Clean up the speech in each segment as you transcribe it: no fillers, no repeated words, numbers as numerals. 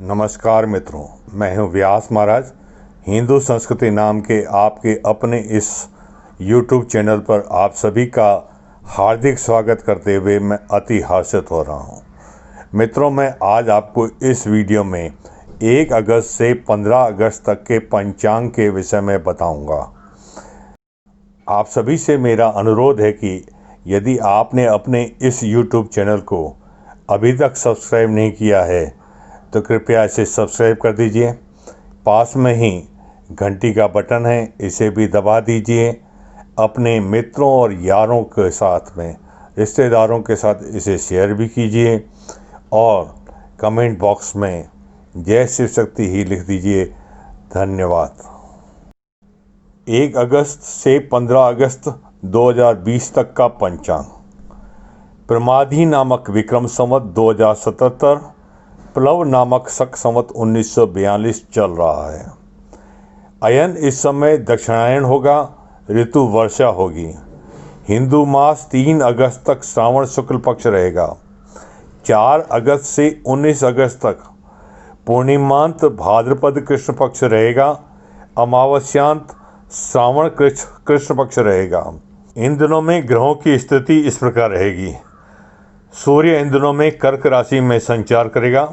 नमस्कार मित्रों, मैं हूं व्यास महाराज। हिंदू संस्कृति नाम के आपके अपने इस YouTube चैनल पर आप सभी का हार्दिक स्वागत करते हुए मैं अति हर्षित हो रहा हूं। मित्रों, मैं आज आपको इस वीडियो में 1 अगस्त से 15 अगस्त तक के पंचांग के विषय में बताऊंगा। आप सभी से मेरा अनुरोध है कि यदि आपने अपने इस YouTube चैनल को अभी तक सब्सक्राइब नहीं किया है तो कृपया इसे सब्सक्राइब कर दीजिए। पास में ही घंटी का बटन है, इसे भी दबा दीजिए। अपने मित्रों और यारों के साथ में, रिश्तेदारों के साथ इसे शेयर भी कीजिए और कमेंट बॉक्स में जय शिव शक्ति ही लिख दीजिए। धन्यवाद। 1 अगस्त से 15 अगस्त 2020 तक का पंचांग। प्रमादी नामक विक्रम संवत 2077, प्लव नामक शक संवत 1942 चल रहा है। अयन इस समय दक्षिणायन होगा, ऋतु वर्षा होगी। हिंदू मास 3 अगस्त तक श्रावण शुक्ल पक्ष रहेगा। 4 अगस्त से 19 अगस्त तक पूर्णिमांत भाद्रपद कृष्ण पक्ष रहेगा। अमावस्यांत श्रावण कृष्ण पक्ष रहेगा। इन दिनों में ग्रहों की स्थिति इस प्रकार रहेगी। सूर्य इन दिनों में कर्क राशि में संचार करेगा।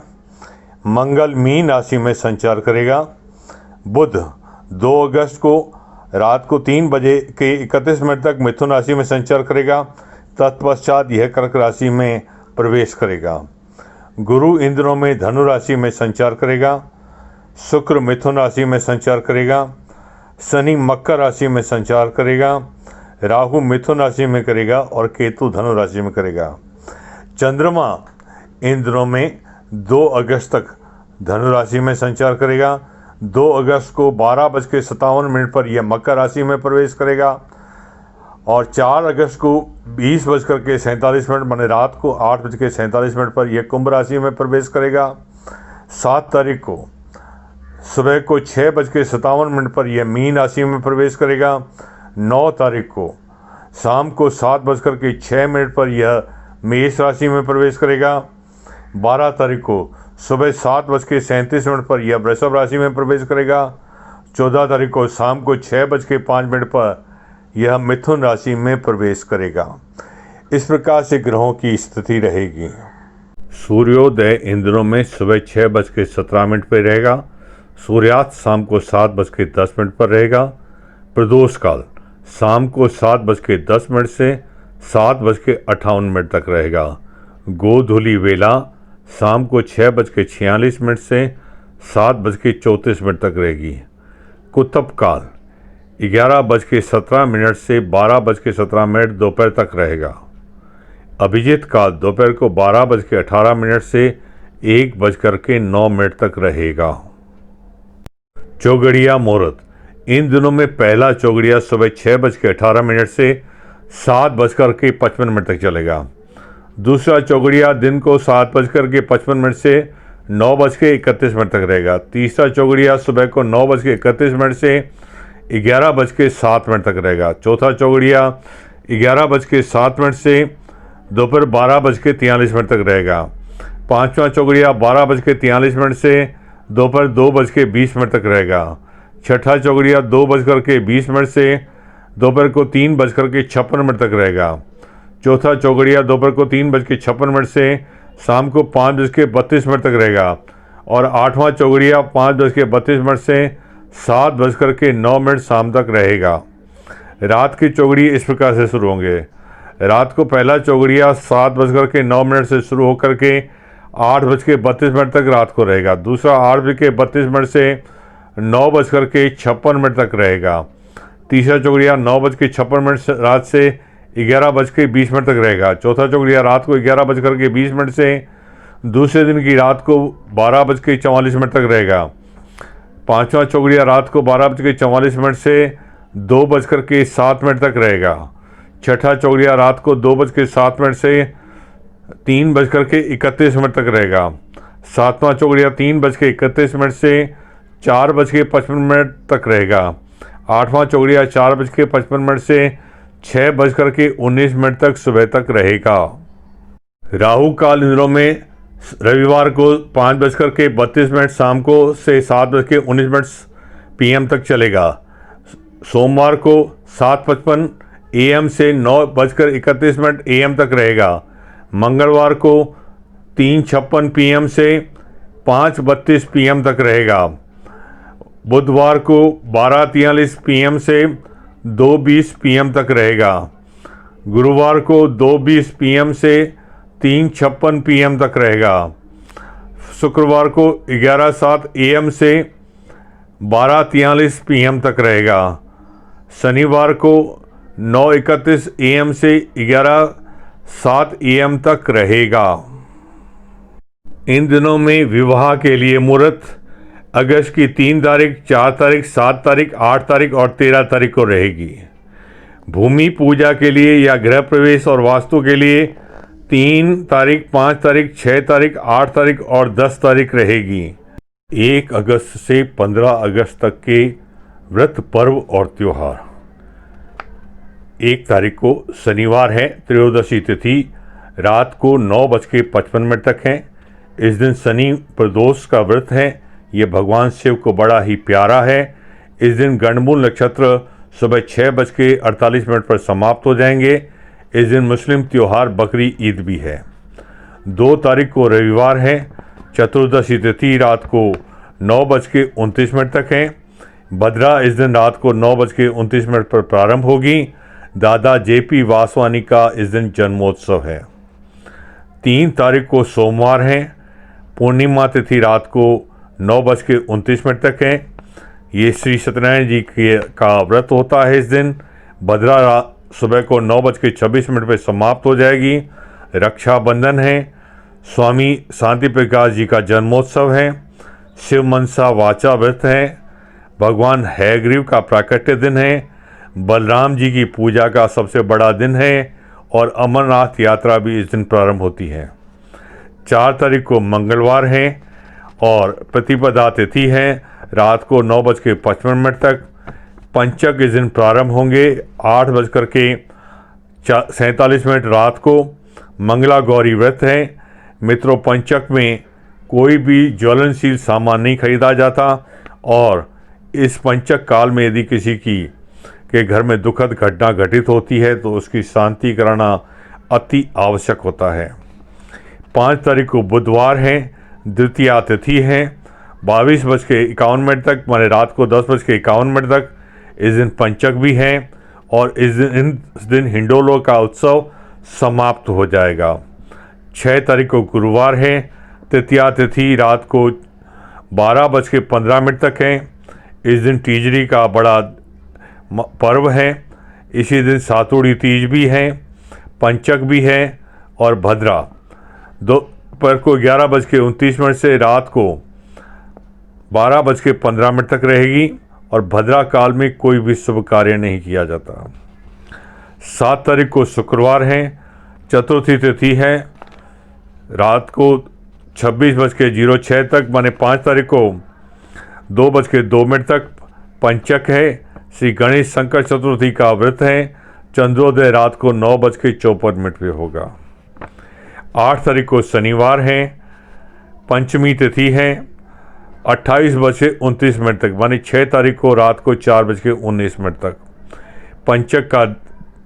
मंगल मीन राशि में संचार करेगा। बुध 2 अगस्त को रात को 3 बजे के 31 मिनट तक मिथुन राशि में संचार करेगा। तत्पश्चात यह कर्क राशि में प्रवेश करेगा। गुरु इन दिनों में धनु राशि में संचार करेगा। शुक्र मिथुन राशि में संचार करेगा। शनि मकर राशि में संचार करेगा। राहु मिथुन राशि में करेगा और केतु धनु राशि में करेगा। चंद्रमा इन दिनों में 2 अगस्त तक धनु राशि में संचार करेगा। 2 अगस्त को 12:57 पर यह मकर राशि में प्रवेश करेगा और 4 अगस्त को 20:47 माने रात को 8:47 पर यह कुंभ राशि में प्रवेश करेगा। 7 तारीख को सुबह को 6:57 पर यह मीन राशि में प्रवेश करेगा। 9 तारीख को शाम को 7:06 पर यह मेष राशि में प्रवेश करेगा। 12 तारीख को सुबह 7:37 पर यह वृषभ राशि में प्रवेश करेगा। 14 तारीख को शाम को 6:05 पर यह मिथुन राशि में प्रवेश करेगा। इस प्रकार से ग्रहों की स्थिति रहेगी। सूर्योदय इन दिनों में सुबह 6:17 पर रहेगा। सूर्यास्त शाम को 7:10 पर रहेगा। प्रदोष काल शाम को 7:10 से 7:58 तक रहेगा। गोधूली वेला शाम को 6:46 से 7:34 तक रहेगी। कुतुब काल 11:17 से 12:17 दोपहर तक रहेगा। अभिजीत काल दोपहर को 12:18 से 1:09 तक रहेगा। चौगड़िया मुहूर्त इन दिनों में पहला चौगड़िया सुबह 6:18 से 7:55 तक चलेगा। दूसरा चौगड़िया दिन को 7:55 से 9:31 तक रहेगा। तीसरा चौगड़िया सुबह को 9:31 से 11:07 तक रहेगा। चौथा चौगड़िया 11:07 से दोपहर 12:43 तक रहेगा। पांचवा चौगड़िया 12:43 से दोपहर 2:20 तक रहेगा। छठा चौगड़िया 2:20 से दोपहर को 3:56 तक रहेगा। चौथा चौगड़िया दोपहर को 3:56 से शाम को 5:32 तक रहेगा और आठवां चौगड़िया 5:32 से 7:09 शाम तक रहेगा। रात की चौगड़ी इस प्रकार से शुरू होंगे। रात को पहला चौगड़िया 7:09 से शुरू होकर के 8:32 तक रात को रहेगा। दूसरा 8:32 से 9:56 तक रहेगा। तीसरा चौगड़िया 9:56 रात से 11:20 तक रहेगा। चौथा चौगड़िया रात को 11:20 से दूसरे दिन की रात को 12:44 तक रहेगा। पांचवा चौगड़िया रात को 12:44 से 2:07 तक रहेगा। छठा चौगड़िया रात को 2:07 से 3:31 तक रहेगा। सातवां चौगड़िया 3:31 से 4:55 तक रहेगा। आठवां चौगड़िया 4:55 से 6:19 तक सुबह तक रहेगा। राहु काल दिनों में रविवार को 5:32 शाम को से 7:19 PM तक चलेगा। सोमवार को 7:55 AM से 9:31 AM तक रहेगा। मंगलवार को 3:56 PM से 5:32 PM तक रहेगा। बुधवार को 12:43 PM से 2:20 PM तक रहेगा। गुरुवार को 2:20 PM से 3:56 PM तक रहेगा। शुक्रवार को 11:07 AM से 12:43 PM तक रहेगा। शनिवार को 9:31 AM से 11:07 AM तक रहेगा। इन दिनों में विवाह के लिए मुहूर्त अगस्त की 3 तारीख, 4 तारीख, 7 तारीख, 8 तारीख और 13 तारीख को रहेगी। भूमि पूजा के लिए या गृह प्रवेश और वास्तु के लिए 3 तारीख, 5 तारीख, 6 तारीख, 8 तारीख और 10 तारीख रहेगी। 1 अगस्त से 15 अगस्त तक के व्रत, पर्व और त्योहार। 1 तारीख को शनिवार है, त्रयोदशी तिथि रात को 9:55 तक है। इस दिन शनि प्रदोष का व्रत है। ये भगवान शिव को बड़ा ही प्यारा है। इस दिन गंडमूल नक्षत्र सुबह 6:48 पर समाप्त हो जाएंगे। इस दिन मुस्लिम त्योहार बकरी ईद भी है। 2 तारीख को रविवार है, चतुर्दशी तिथि रात को 9:29 तक है। भद्रा इस दिन रात को 9:29 पर प्रारंभ होगी। दादा JP वासवानी का इस दिन जन्मोत्सव है। 3 तारीख को सोमवार है, पूर्णिमा तिथि रात को 9:29 तक है। ये श्री सत्यनारायण जी का व्रत होता है। इस दिन भद्रा सुबह को 9:26 पर समाप्त हो जाएगी। रक्षाबंधन है। स्वामी शांति प्रकाश जी का जन्मोत्सव है। शिव मनसा वाचा व्रत है। भगवान हयग्रीव का प्राकट्य दिन है। बलराम जी की पूजा का सबसे बड़ा दिन है और अमरनाथ यात्रा भी इस दिन प्रारंभ होती है। 4 तारीख को मंगलवार है और प्रतिपदा तिथि है रात को 9:55 तक। पंचक इस दिन प्रारंभ होंगे 8:47 रात को। मंगला गौरी व्रत है। मित्रों, पंचक में कोई भी ज्वलनशील सामान नहीं खरीदा जाता और इस पंचक काल में यदि किसी के घर में दुखद घटना घटित होती है तो उसकी शांति कराना अति आवश्यक होता है। 5 तारीख को बुधवार है, द्वितीया तिथि है 22:51 तक, माने रात को 10:51 तक। इस दिन पंचक भी है और इस दिन हिंडोलो का उत्सव समाप्त हो जाएगा। 6 तारीख को गुरुवार है, तृतीया तिथि रात को 12:15 तक है। इस दिन तीजरी का बड़ा पर्व है। इसी दिन सातुड़ी तीज भी है, पंचक भी है और भद्रा दोपहर को 11:29 से रात को 12:15 तक रहेगी और भद्रा काल में कोई भी शुभ कार्य नहीं किया जाता। 7 तारीख को शुक्रवार है, चतुर्थी तिथि है रात को 26:06 तक, माने 5 तारीख को 2:02 तक। पंचक है। श्री गणेश शंकर चतुर्थी का व्रत है। चंद्रोदय रात को 9:54 पे होगा। 8 तारीख को शनिवार है, पंचमी तिथि है 28:29 तक, मानी 6 तारीख को रात को 4:19 तक। पंचक का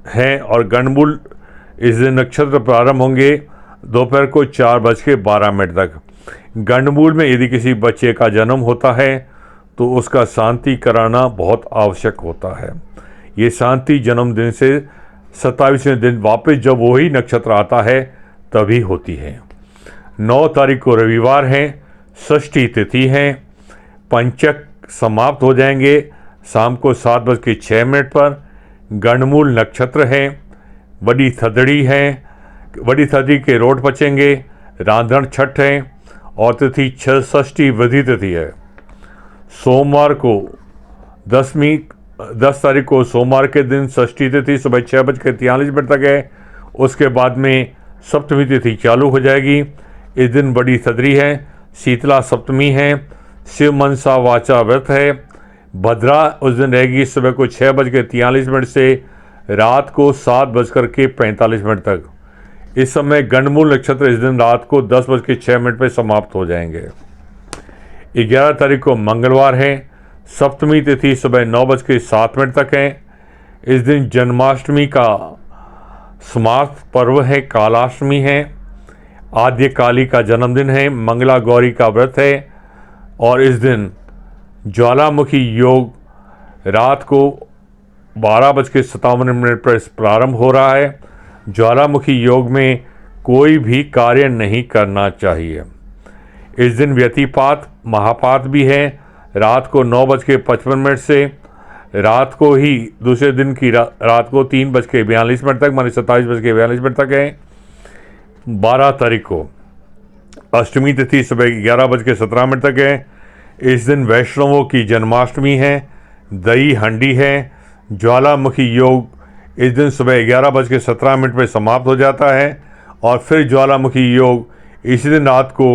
है और गंडमूल इस दिन नक्षत्र प्रारंभ होंगे दोपहर को 4:12 तक। गंडमूल में यदि किसी बच्चे का जन्म होता है तो उसका शांति कराना बहुत आवश्यक होता है। ये शांति जन्मदिन से 27वें दिन वापस जब वही नक्षत्र आता है तभी होती है। 9 तारीख को रविवार है, षष्ठी तिथि है। पंचक समाप्त हो जाएंगे शाम को 7:06 पर। गंडमूल नक्षत्र है, बड़ी थदड़ी है, बड़ी थदड़ी के रोड बचेंगे। रांधण छठ है और तिथि षष्ठी वृद्धि तिथि है। सोमवार को 10 तारीख को सोमवार के दिन षष्ठी तिथि सुबह 6:43 तक है। उसके बाद में सप्तमी तिथि चालू हो जाएगी। इस दिन बड़ी थदरी है, शीतला सप्तमी है, शिव मनसा वाचा व्रत है। भद्रा उस दिन रहेगी सुबह को 6:43 से रात को 7:45 तक। इस समय गंडमूल नक्षत्र इस दिन रात को 10:06 पर समाप्त हो जाएंगे। 11 तारीख को मंगलवार है। सप्तमी तिथि सुबह 9:07 तक है। इस दिन जन्माष्टमी का समाप्त पर्व है, कालाष्टमी है। आद्य काली का जन्मदिन है, मंगला गौरी का व्रत है और इस दिन ज्वालामुखी योग रात को 12:57 पर प्रारंभ हो रहा है। ज्वालामुखी योग में कोई भी कार्य नहीं करना चाहिए। इस दिन व्यतिपात महापात भी है। रात को 9:55 से रात को ही दूसरे दिन की रात को 3:42 तक माने 27:42 तक है। 12 तारीख को अष्टमी तिथि सुबह 11:17 तक है। इस दिन वैष्णवों की जन्माष्टमी है, दही हंडी है। ज्वालामुखी योग इस दिन सुबह 11:17 पर समाप्त हो जाता है और फिर ज्वालामुखी योग इसी दिन रात को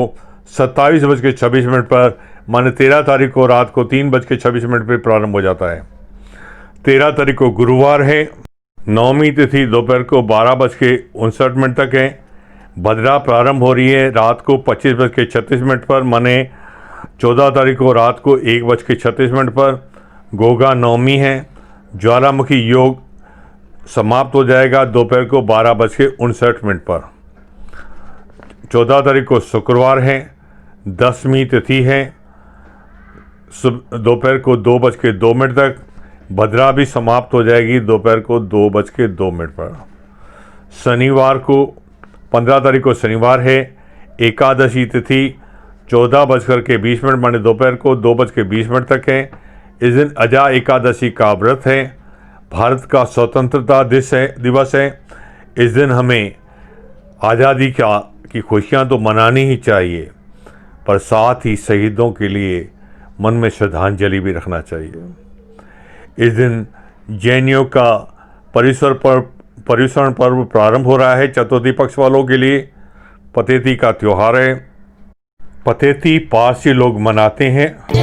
27:26 पर माने 13 तारीख को रात को 3:26 पर प्रारंभ हो जाता है। 13 तारीख को गुरुवार है। नवमी तिथि दोपहर को 12:59 तक है। भद्रा प्रारंभ हो रही है रात को 25:36 पर माने 14 तारीख को रात को 1:36 पर। गोगा नवमी है। ज्वालामुखी योग समाप्त हो जाएगा दोपहर को 12:59 पर। 14 तारीख को शुक्रवार है। 10वीं तिथि है, दोपहर को 2:02 तक। भद्रा भी समाप्त हो जाएगी दोपहर को 2:02 पर। शनिवार को 15 तारीख को शनिवार है। एकादशी तिथि 14:20 माने दोपहर को 2:20 तक है। इस दिन अजा एकादशी का व्रत है। भारत का स्वतंत्रता दिवस है। इस दिन हमें आज़ादी की खुशियाँ तो मनानी ही चाहिए, पर साथ ही शहीदों के लिए मन में श्रद्धांजलि भी रखना चाहिए। इस दिन जैनियों का पर्युषण पर्व प्रारंभ हो रहा है। चतुर्थी पक्ष वालों के लिए पतेती का त्यौहार है। पतेती पारसी लोग मनाते हैं।